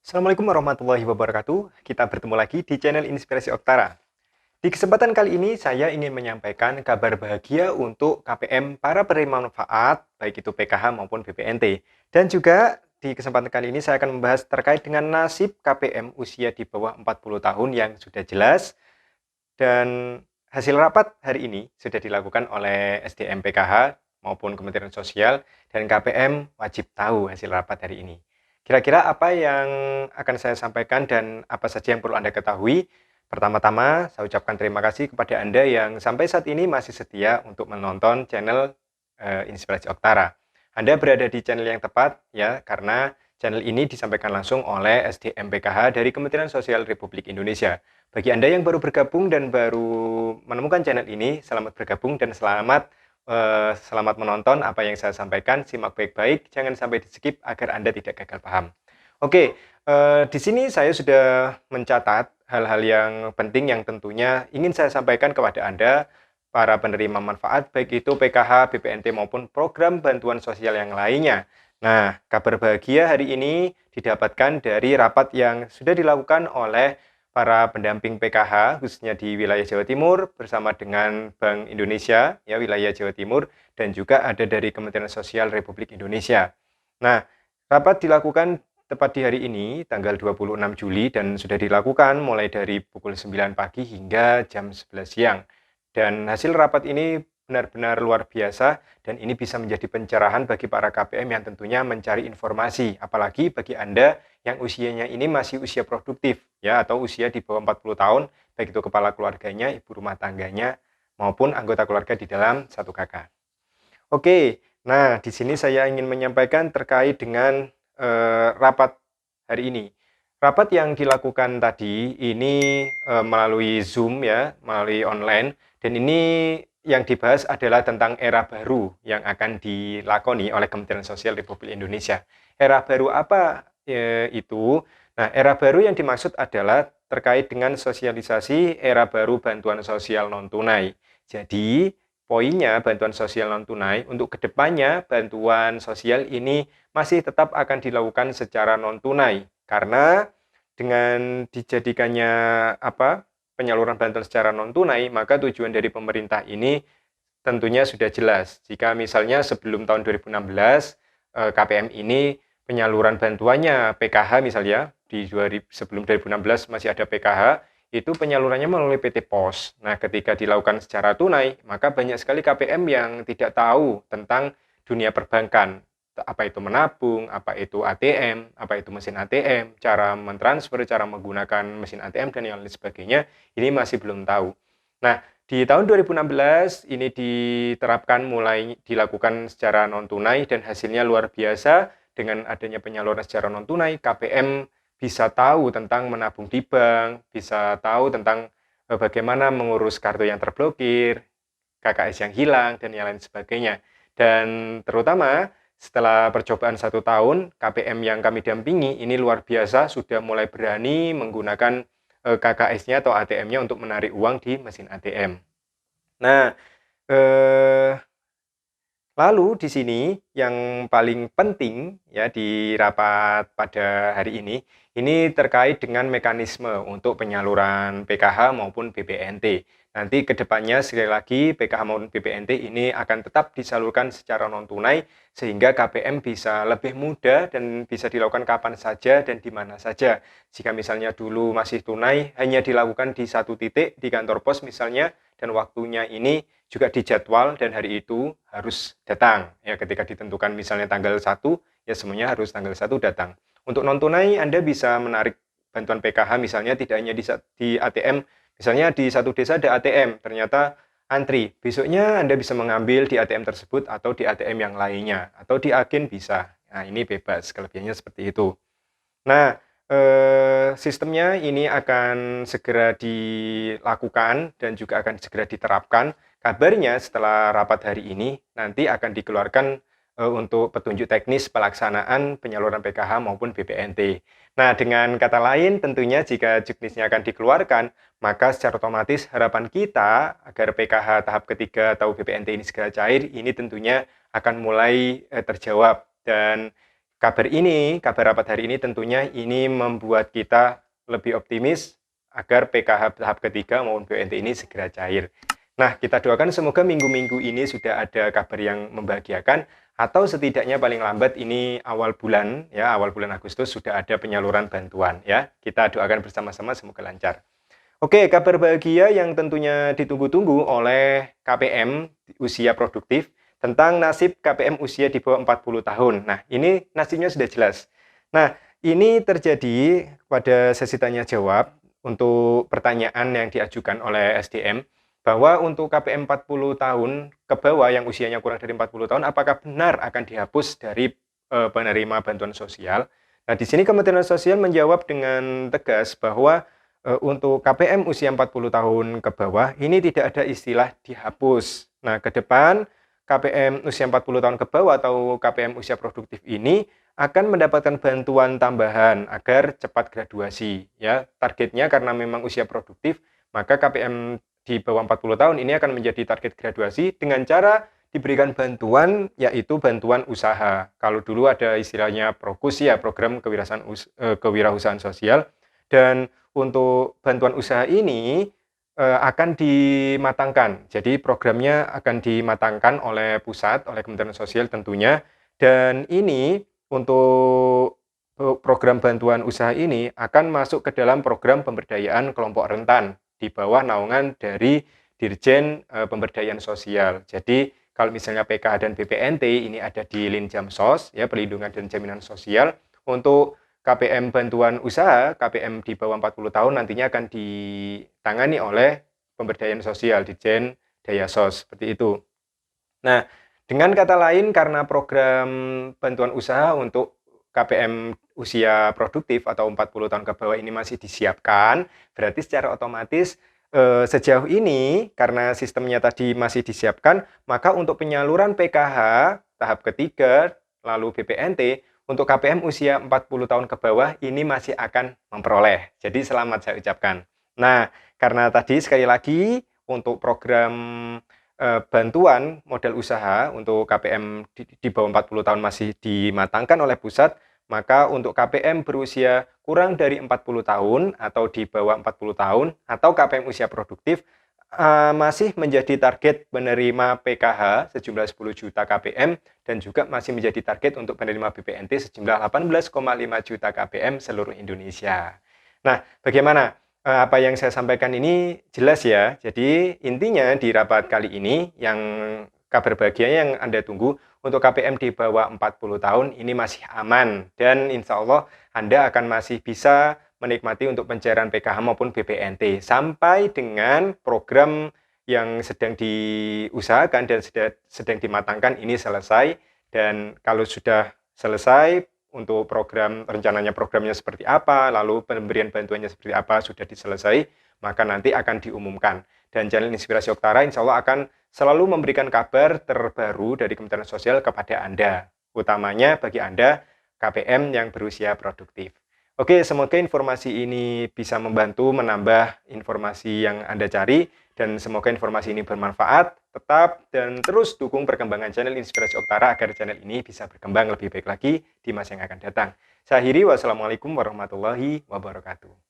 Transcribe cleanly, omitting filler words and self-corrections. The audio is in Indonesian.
Assalamualaikum warahmatullahi wabarakatuh. Kita bertemu lagi di channel Inspirasi Oktara. Di kesempatan kali ini saya ingin menyampaikan kabar bahagia untuk KPM para penerima manfaat, baik itu PKH maupun BPNT. Dan juga di kesempatan kali ini saya akan membahas terkait dengan nasib KPM usia di bawah 40 tahun yang sudah jelas. Dan hasil rapat hari ini sudah dilakukan oleh SDM PKH maupun Kementerian Sosial, dan KPM wajib tahu hasil rapat hari ini. Kira-kira apa yang akan saya sampaikan dan apa saja yang perlu Anda ketahui? Pertama-tama, saya ucapkan terima kasih kepada Anda yang sampai saat ini masih setia untuk menonton channel Inspirasi Oktara. Anda berada di channel yang tepat ya, karena channel ini disampaikan langsung oleh SDM PKH dari Kementerian Sosial Republik Indonesia. Bagi Anda yang baru bergabung dan baru menemukan channel ini, selamat bergabung dan selamat menonton apa yang saya sampaikan. Simak baik-baik, jangan sampai di-skip agar Anda tidak gagal paham. Oke, di sini saya sudah mencatat hal-hal yang penting yang tentunya ingin saya sampaikan kepada Anda, para penerima manfaat, baik itu PKH, BPNT maupun program bantuan sosial yang lainnya. Nah, kabar bahagia hari ini didapatkan dari rapat yang sudah dilakukan oleh para pendamping PKH khususnya di wilayah Jawa Timur bersama dengan Bank Indonesia ya wilayah Jawa Timur, dan juga ada dari Kementerian Sosial Republik Indonesia. Nah, rapat dilakukan tepat di hari ini tanggal 26 Juli dan sudah dilakukan mulai dari pukul 9 pagi hingga jam 11 siang. Dan hasil rapat ini benar-benar luar biasa, dan ini bisa menjadi pencerahan bagi para KPM yang tentunya mencari informasi, apalagi bagi Anda yang usianya ini masih usia produktif ya, atau usia di bawah 40 tahun, baik itu kepala keluarganya, ibu rumah tangganya, maupun anggota keluarga di dalam satu kakak. Oke, nah di sini saya ingin menyampaikan terkait dengan rapat hari ini. Rapat yang dilakukan tadi ini melalui Zoom ya, melalui online, dan ini yang dibahas adalah tentang era baru yang akan dilakoni oleh Kementerian Sosial Republik Indonesia. Era baru apa itu? Nah, era baru yang dimaksud adalah terkait dengan sosialisasi era baru bantuan sosial non-tunai. Jadi, poinnya bantuan sosial non-tunai untuk kedepannya bantuan sosial ini masih tetap akan dilakukan secara non-tunai. Karena dengan dijadikannya penyaluran bantuan secara non-tunai, maka tujuan dari pemerintah ini tentunya sudah jelas. Jika misalnya sebelum tahun 2016, KPM ini penyaluran bantuannya PKH misalnya, sebelum 2016 masih ada PKH, itu penyalurannya melalui PT POS. Nah, ketika dilakukan secara tunai, maka banyak sekali KPM yang tidak tahu tentang dunia perbankan. Apa itu menabung, apa itu ATM, apa itu mesin ATM, cara mentransfer, cara menggunakan mesin ATM, dan yang lain sebagainya, ini masih belum tahu. Nah, di tahun 2016 ini diterapkan mulai dilakukan secara non-tunai, dan hasilnya luar biasa. Dengan adanya penyaluran secara non-tunai, KPM bisa tahu tentang menabung di bank, bisa tahu tentang bagaimana mengurus kartu yang terblokir, KKS yang hilang, dan yang lain sebagainya. Dan terutama setelah percobaan 1 tahun, KPM yang kami dampingi ini luar biasa, sudah mulai berani menggunakan KKS-nya atau ATM-nya untuk menarik uang di mesin ATM. Nah, lalu di sini yang paling penting ya di rapat pada hari ini terkait dengan mekanisme untuk penyaluran PKH maupun BPNT. Nanti ke depannya sekali lagi PKH maupun BPNT ini akan tetap disalurkan secara non-tunai, sehingga KPM bisa lebih mudah dan bisa dilakukan kapan saja dan di mana saja. Jika misalnya dulu masih tunai hanya dilakukan di satu titik di kantor pos misalnya, dan waktunya ini juga dijadwal dan hari itu harus datang. Ya, ketika ditentukan misalnya tanggal 1, ya semuanya harus tanggal 1 datang. Untuk non-tunai Anda bisa menarik bantuan PKH misalnya tidak hanya di ATM, misalnya di satu desa ada ATM, ternyata antri. Besoknya Anda bisa mengambil di ATM tersebut atau di ATM yang lainnya, atau di agen bisa. Nah, ini bebas, kelebihannya seperti itu. Nah, sistemnya ini akan segera dilakukan dan juga akan segera diterapkan. Kabarnya setelah rapat hari ini nanti akan dikeluarkan untuk petunjuk teknis pelaksanaan penyaluran PKH maupun BPNT. Nah, dengan kata lain tentunya jika juknisnya akan dikeluarkan, maka secara otomatis harapan kita agar PKH tahap ketiga atau BPNT ini segera cair, ini tentunya akan mulai terjawab. Dan kabar rapat hari ini tentunya ini membuat kita lebih optimis agar PKH tahap ketiga maupun BPNT ini segera cair. Nah, kita doakan semoga minggu-minggu ini sudah ada kabar yang membahagiakan, atau setidaknya paling lambat ini awal bulan Agustus sudah ada penyaluran bantuan ya. Kita doakan bersama-sama semoga lancar. Oke, kabar bahagia yang tentunya ditunggu-tunggu oleh KPM usia produktif tentang nasib KPM usia di bawah 40 tahun. Nah, ini nasibnya sudah jelas. Nah, ini terjadi pada sesi tanya jawab untuk pertanyaan yang diajukan oleh SDM, bahwa untuk KPM 40 tahun ke bawah yang usianya kurang dari 40 tahun, apakah benar akan dihapus dari penerima bantuan sosial? Nah, di sini Kementerian Sosial menjawab dengan tegas bahwa untuk KPM usia 40 tahun ke bawah, ini tidak ada istilah dihapus. Nah, ke depan KPM usia 40 tahun ke bawah atau KPM usia produktif ini akan mendapatkan bantuan tambahan agar cepat graduasi. Ya, targetnya karena memang usia produktif, maka KPM di bawah 40 tahun ini akan menjadi target graduasi dengan cara diberikan bantuan, yaitu bantuan usaha. Kalau dulu ada istilahnya PROKUS ya, program kewirausahaan sosial, dan untuk bantuan usaha ini akan dimatangkan. Jadi programnya akan dimatangkan oleh pusat, oleh Kementerian Sosial tentunya, dan ini untuk program bantuan usaha ini akan masuk ke dalam program pemberdayaan kelompok rentan di bawah naungan dari Dirjen Pemberdayaan Sosial. Jadi kalau misalnya PKH dan BPNT ini ada di Linjamsos, ya, Perlindungan dan Jaminan Sosial. Untuk KPM bantuan usaha, KPM di bawah 40 tahun nantinya akan ditangani oleh Pemberdayaan Sosial, Dirjen Dayasos, seperti itu. Nah, dengan kata lain, karena program bantuan usaha untuk KPM usia produktif atau 40 tahun ke bawah ini masih disiapkan, berarti secara otomatis sejauh ini karena sistemnya tadi masih disiapkan, maka untuk penyaluran PKH tahap ketiga lalu BPNT untuk KPM usia 40 tahun ke bawah ini masih akan memperoleh. Jadi selamat saya ucapkan. Nah, karena tadi sekali lagi untuk program bantuan modal usaha untuk KPM di bawah 40 tahun masih dimatangkan oleh pusat, maka untuk KPM berusia kurang dari 40 tahun atau di bawah 40 tahun atau KPM usia produktif masih menjadi target penerima PKH sejumlah 10 juta KPM dan juga masih menjadi target untuk penerima BPNT sejumlah 18,5 juta KPM seluruh Indonesia. Nah, bagaimana? Apa yang saya sampaikan ini jelas ya. Jadi intinya di rapat kali ini yang kabar bahagia yang Anda tunggu untuk KPM di bawah 40 tahun ini masih aman dan insya Allah Anda akan masih bisa menikmati untuk pencairan PKH maupun BPNT sampai dengan program yang sedang diusahakan dan sedang dimatangkan ini selesai. Dan kalau sudah selesai untuk rencananya programnya seperti apa, lalu pemberian bantuannya seperti apa sudah diselesai, maka nanti akan diumumkan. Dan channel Inspirasi Oktara insya Allah akan selalu memberikan kabar terbaru dari Kementerian Sosial kepada Anda, utamanya bagi Anda KPM yang berusia produktif. Oke, semoga informasi ini bisa membantu menambah informasi yang Anda cari dan semoga informasi ini bermanfaat. Tetap dan terus dukung perkembangan channel Inspirasi Oktara agar channel ini bisa berkembang lebih baik lagi di masa yang akan datang. Saya akhiri, wassalamualaikum warahmatullahi wabarakatuh.